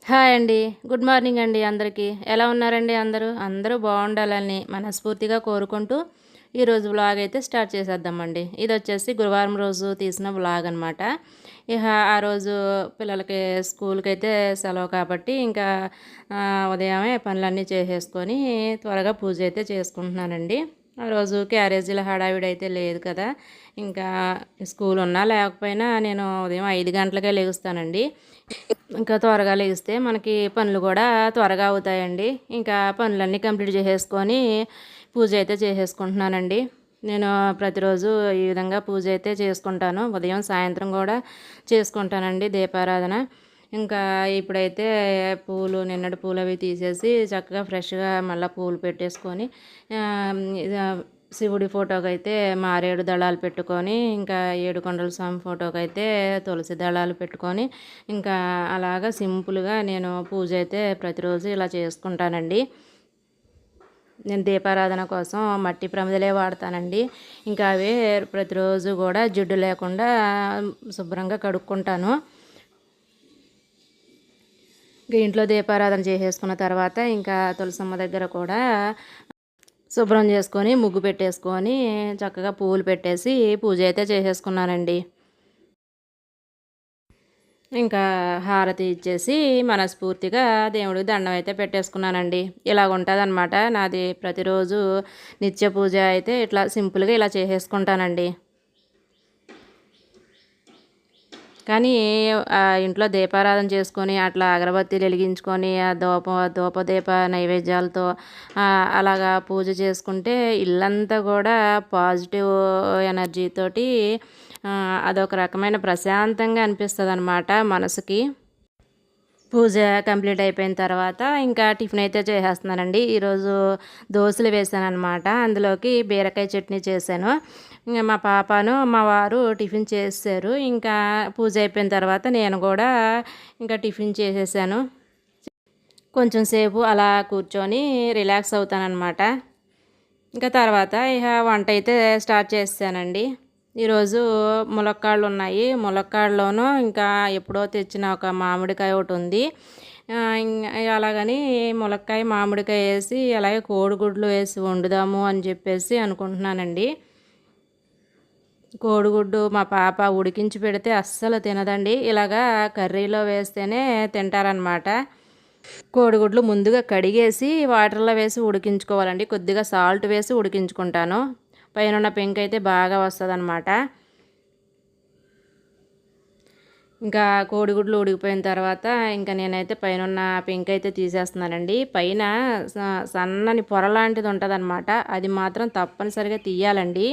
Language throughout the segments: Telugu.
హాయ్ అండి. గుడ్ మార్నింగ్ అండి అందరికీ. ఎలా ఉన్నారండి అందరూ? అందరూ బావుండాలని మనస్ఫూర్తిగా కోరుకుంటూ ఈరోజు వ్లాగ్ అయితే స్టార్ట్ చేసేద్దామండి. ఇదొచ్చేసి గురువారం రోజు తీసిన వ్లాగ్ అనమాట. ఇహ ఆ రోజు పిల్లలకి స్కూల్‌కైతే సెలవు కాబట్టి ఇంకా ఉదయమే పనులన్నీ చేసేసుకొని త్వరగా పూజ అయితే చేసుకుంటున్నానండి. ఆ రోజు క్యారేజీల హడావిడైతే లేదు కదా! ఇంకా స్కూల్ ఉన్నా లేకపోయినా నేను ఉదయం 5 గంటలకే లెగుస్తానండి. ఇంకా త్వరగా లెగిస్తే మనకి పనులు కూడా త్వరగా అవుతాయండి. ఇంకా పనులన్నీ కంప్లీట్ చేసేసుకొని పూజ అయితే చేసేసుకుంటున్నానండి. నేను ప్రతిరోజు ఈ విధంగా పూజ అయితే చేసుకుంటాను. ఉదయం, సాయంత్రం కూడా చేసుకుంటానండి దీపారాధన. ఇంకా ఇప్పుడైతే పూలు నిన్నటి పూలు అవి తీసేసి చక్కగా ఫ్రెష్‌గా మళ్ళా పూలు పెట్టేసుకొని శివుడి ఫోటోకైతే మారేడు దళాలు పెట్టుకొని, ఇంకా ఏడుకొండల స్వామి ఫోటోకైతే తులసి దళాలు పెట్టుకొని, ఇంకా అలాగా సింపుల్‌గా నేను పూజ అయితే ప్రతిరోజు ఇలా చేసుకుంటానండి. నేను దీపారాధన కోసం మట్టి ప్రమిదలే వాడతానండి. ఇంకా అవే ప్రతిరోజు కూడా జిడ్డు లేకుండా శుభ్రంగా కడుక్కుంటాను. ఇంట్లో దీపారాధన చేసేసుకున్న తర్వాత ఇంకా తులసమ్మ దగ్గర కూడా శుభ్రం చేసుకొని ముగ్గు పెట్టేసుకొని చక్కగా పువ్వులు పెట్టేసి పూజ అయితే చేసేసుకున్నానండి. ఇంకా హారతి ఇచ్చేసి మనస్ఫూర్తిగా దేవుడికి దండం అయితే పెట్టేసుకున్నానండి. ఇలాగ ఉంటుందన్నమాట నాది ప్రతిరోజు నిత్య పూజ అయితే ఇట్లా సింపుల్గా ఇలా చేసేసుకుంటానండి. కానీ ఇంట్లో దీపారాధన చేసుకొని అట్లా అగరబత్తీలు వెలిగించుకొని ఆ ధూపదీప నైవేద్యాలతో అలాగా పూజ చేసుకుంటే ఇల్లంతా కూడా పాజిటివ్ ఎనర్జీతోటి అదొక రకమైన ప్రశాంతంగా అనిపిస్తుంది అనమాట మనసుకి. పూజ కంప్లీట్ అయిపోయిన తర్వాత ఇంకా టిఫిన్ అయితే చేసేస్తున్నానండి. ఈరోజు దోశలు వేసాననమాట. అందులోకి బీరకాయ చట్నీ చేశాను. ఇంక మా పాపను మా వారు టిఫిన్ చేసేసారు. ఇంకా పూజ అయిపోయిన తర్వాత నేను కూడా ఇంకా టిఫిన్ చేసేసాను. కొంచెం సేపు అలా కూర్చొని రిలాక్స్ అవుతానన్నమాట. ఇంకా తర్వాత ఇక వంట అయితే స్టార్ట్ చేసానండి. ఈరోజు ములక్కాడలు ఉన్నాయి. ములక్కాడలోనూ ఇంకా ఎప్పుడో తెచ్చిన ఒక మామిడికాయ ఒకటి ఉంది. అలాగని ములక్కాయ మామిడికాయ వేసి అలాగే కోడిగుడ్లు వేసి వండుదాము అని చెప్పేసి అనుకుంటున్నానండి. కోడిగుడ్డు మా పాప ఉడికించి పెడితే అస్సలు తినదండి. ఇలాగా కర్రీలో వేస్తేనే తింటారనమాట. కోడిగుడ్లు ముందుగా కడిగేసి వాటర్లో వేసి ఉడికించుకోవాలండి. కొద్దిగా సాల్ట్ వేసి ఉడికించుకుంటాను. పైన పెంక అయితే బాగా వస్తుందన్నమాట. ఇంకా కోడిగుడ్లు ఉడికిపోయిన తర్వాత ఇంకా నేనైతే పైన పెంక అయితే తీసేస్తున్నానండి. పైన సన్నని పొర లాంటిది ఉంటుందన్నమాట. అది మాత్రం తప్పనిసరిగా తీయాలండి.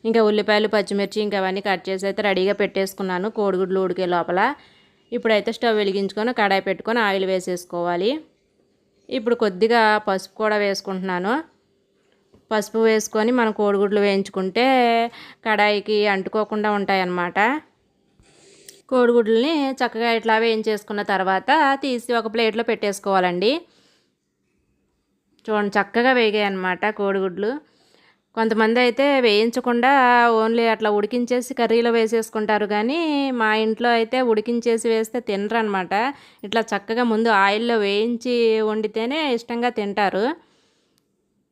ఇంకా ఉల్లిపాయలు, పచ్చిమిర్చి ఇంకా అవన్నీ కట్ చేసి అయితే రెడీగా పెట్టేసుకున్నాను కోడిగుడ్లు ఉడికే లోపల. ఇప్పుడైతే స్టవ్ వెలిగించుకొని కడాయి పెట్టుకొని ఆయిల్ వేసేసుకోవాలి. ఇప్పుడు కొద్దిగా పసుపు కూడా వేసుకుంటున్నాను. పసుపు వేసుకొని మనం కోడిగుడ్లు వేయించుకుంటే కడాయికి అంటుకోకుండా ఉంటాయన్నమాట. కోడిగుడ్లని చక్కగా ఇట్లా వేయించేసుకున్న తర్వాత తీసి ఒక ప్లేట్లో పెట్టేసుకోవాలండి. చూడండి చక్కగా వేగాయి అన్నమాట కోడిగుడ్లు. కొంతమంది అయితే వేయించకుండా ఓన్లీ అట్లా ఉడికించేసి కర్రీలో వేసేసుకుంటారు. కానీ మా ఇంట్లో అయితే ఉడికించేసి వేస్తే తినరు అనమాట. ఇట్లా చక్కగా ముందు ఆయిల్లో వేయించి వండితేనే ఇష్టంగా తింటారు.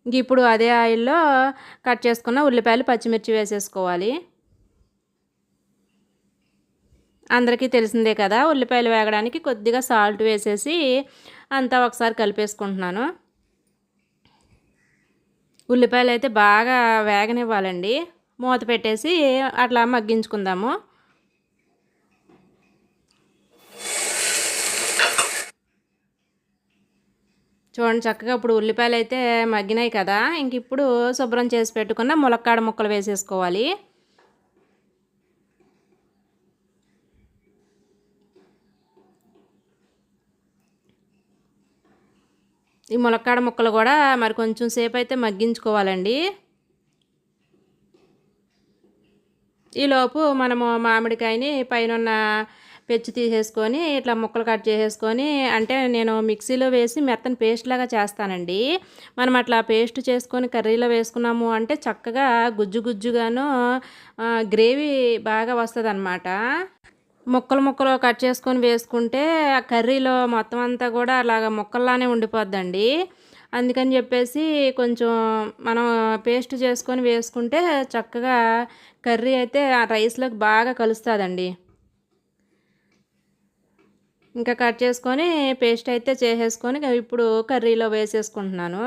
ఇప్పుడు అదే ఆయిల్లో కట్ చేసుకున్న ఉల్లిపాయలు, పచ్చిమిర్చి వేసేసుకోవాలి. అందరికీ తెలిసిందే కదా, ఉల్లిపాయలు వేగడానికి కొద్దిగా సాల్ట్ వేసేసి అంతా ఒకసారి కలిపేసుకుంటున్నాను. ఉల్లిపాయలు అయితే బాగా వేగనివ్వాలండి. మూత పెట్టేసి అట్లా మగ్గించుకుందాము. చూడండి చక్కగా ఇప్పుడు ఉల్లిపాయలు అయితే మగ్గినాయి కదా. ఇంక ఇప్పుడు శుభ్రం చేసి పెట్టుకున్న ములక్కాడ ముక్కలు వేసేసుకోవాలి. ఈ ములక్కాడ ముక్కలు కూడా మరి కొంచెం సేపు అయితే మగ్గించుకోవాలండి. ఈలోపు మనము మామిడికాయని పైన పెచ్చు తీసేసుకొని ఇట్లా ముక్కలు కట్ చేసేసుకొని, అంటే నేను మిక్సీలో వేసి మెత్తని పేస్ట్ లాగా చేస్తానండి. మనం అట్లా పేస్ట్ చేసుకొని కర్రీలో వేసుకున్నాము అంటే చక్కగా గుజ్జు గుజ్జుగాను గ్రేవీ బాగా వస్తుంది అన్నమాట. ముక్కలు ముక్కలు కట్ చేసుకొని వేసుకుంటే ఆ కర్రీలో మొత్తం అంతా కూడా అలాగ ముక్కల్లానే ఉండిపోద్దండి. అందుకని చెప్పేసి కొంచెం మనం పేస్ట్ చేసుకొని వేసుకుంటే చక్కగా కర్రీ అయితే ఆ రైస్లోకి బాగా కలుస్తుందండి. ఇంకా కట్ చేసుకొని పేస్ట్ అయితే చేసేసుకొని ఇప్పుడు కర్రీలో వేసేసుకుంటున్నాను.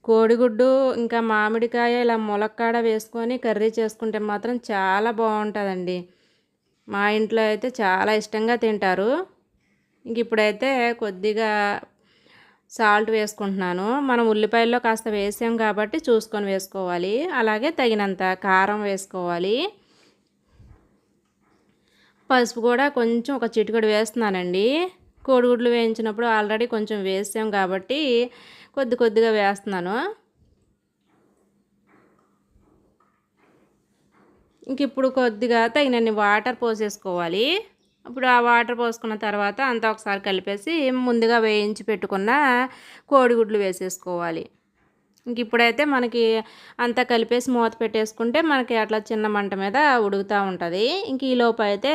కోడిగుడ్డు ఇంకా మామిడికాయ ఇలా ములక్కాడ వేసుకొని కర్రీ చేసుకుంటే మాత్రం చాలా బాగుంటుందండి. మా ఇంట్లో అయితే చాలా ఇష్టంగా తింటారు. ఇంక ఇప్పుడైతే కొద్దిగా సాల్ట్ వేసుకుంటున్నాను. మనం ఉల్లిపాయల్లో కాస్త వేసాం కాబట్టి చూసుకొని వేసుకోవాలి. అలాగే తగినంత కారం వేసుకోవాలి. పసుపు కూడా కొంచెం ఒక చిటికెడు వేస్తున్నానండి. కోడిగుడ్లు వేయించినప్పుడు ఆల్రెడీ కొంచెం వేసాం కాబట్టి కొద్దిగా వేస్తున్నాను. ఇంక ఇప్పుడు కొద్దిగా తగినన్ని వాటర్ పోసేసుకోవాలి. ఇప్పుడు ఆ వాటర్ పోసుకున్న తర్వాత అంతా ఒకసారి కలిపేసి ముందుగా వేయించి పెట్టుకున్న కోడిగుడ్లు వేసేసుకోవాలి. ఇంక ఇప్పుడైతే మనకి అంతా కలిపేసి మూత పెట్టేసుకుంటే మనకి అట్లా చిన్న మంట మీద ఉడుకుతూ ఉంటుంది. ఇంక ఈలోపు అయితే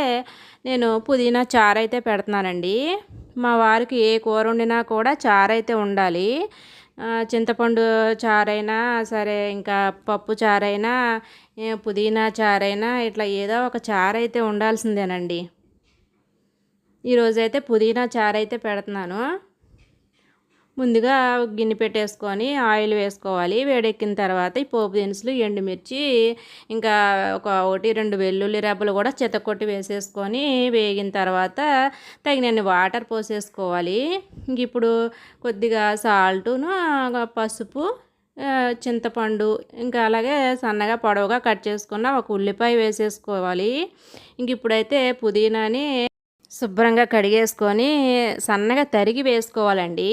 నేను పుదీనా చారు అయితే పెడుతున్నానండి. మా వారికి ఏ కూర వండినా కూడా చారు అయితే ఉండాలి. చింతపండు చారైనా సరే, ఇంకా పప్పు చారైనా, పుదీనా చారైనా ఇట్లా ఏదో ఒక చారు అయితే ఉండాల్సిందేనండి. ఈరోజైతే పుదీనా చారు అయితే పెడుతున్నాను. ముందుగా గిన్నె పెట్టేసుకొని ఆయిల్ వేసుకోవాలి. వేడెక్కిన తర్వాత ఈ పోపు దినుసులు, ఎండుమిర్చి, ఇంకా ఒకటి రెండు వెల్లుల్లి రెబ్బలు కూడా చితకొట్టి వేసేసుకొని వేగిన తర్వాత తగినన్ని వాటర్ పోసేసుకోవాలి. ఇంక ఇప్పుడు కొద్దిగా సాల్టును, పసుపు, చింతపండు, ఇంకా అలాగే సన్నగా పొడవుగా కట్ చేసుకున్న ఒక ఉల్లిపాయ వేసేసుకోవాలి. ఇంక ఇప్పుడైతే పుదీనాని శుభ్రంగా కడిగేసుకొని సన్నగా తరిగి వేసుకోవాలండి.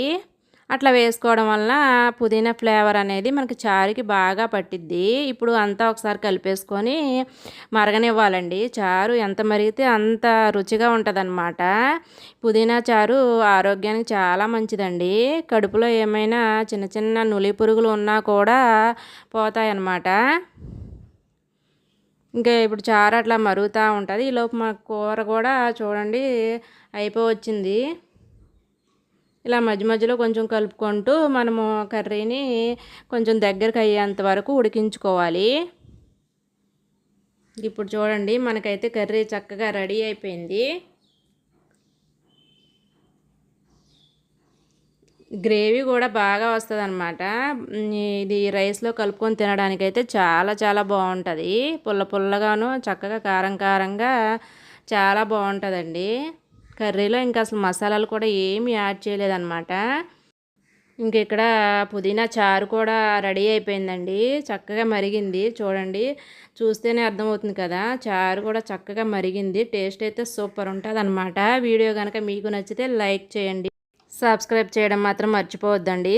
అట్లా వేసుకోవడం వలన పుదీనా ఫ్లేవర్ అనేది మనకి చారుకి బాగా పట్టిద్ది. ఇప్పుడు అంతా ఒకసారి కలిపేసుకొని మరగనివ్వాలండి. చారు ఎంత మరిగితే అంత రుచిగా ఉంటుందన్నమాట. పుదీనా చారు ఆరోగ్యానికి చాలా మంచిదండి. కడుపులో ఏమైనా చిన్న చిన్న నులి పురుగులు ఉన్నా కూడా పోతాయన్నమాట. ఇంకా ఇప్పుడు చారు అట్లా మరుగుతూ ఉంటుంది. ఈలోపు మా కూర కూడా చూడండి అయిపోవచ్చింది. ఇలా మధ్య మధ్యలో కొంచెం కలుపుకుంటూ మనము కర్రీని కొంచెం దగ్గరకు అయ్యేంత వరకు ఉడికించుకోవాలి. ఇప్పుడు చూడండి మనకైతే కర్రీ చక్కగా రెడీ అయిపోయింది. గ్రేవీ కూడా బాగా వస్తుంది అనమాట. ఇది రైస్లో కలుపుకొని తినడానికైతే చాలా చాలా బాగుంటుంది. పుల్ల పుల్లగాను చక్కగా కారం కారంగా చాలా బాగుంటుందండి. కర్రీలో ఇంకా అసలు మసాలాలు కూడా ఏమీ యాడ్ చేయలేదన్నమాట. ఇంక ఇక్కడ పుదీనా చారు కూడా రెడీ అయిపోయిందండి. చక్కగా మరిగింది చూడండి. చూస్తేనే అర్థమవుతుంది కదా, చారు కూడా చక్కగా మరిగింది. టేస్ట్ అయితే సూపర్ ఉంటుంది అనమాట. వీడియో కనుక మీకు నచ్చితే లైక్ చేయండి, సబ్స్క్రైబ్ చేయడం మాత్రం మర్చిపోవద్దండి.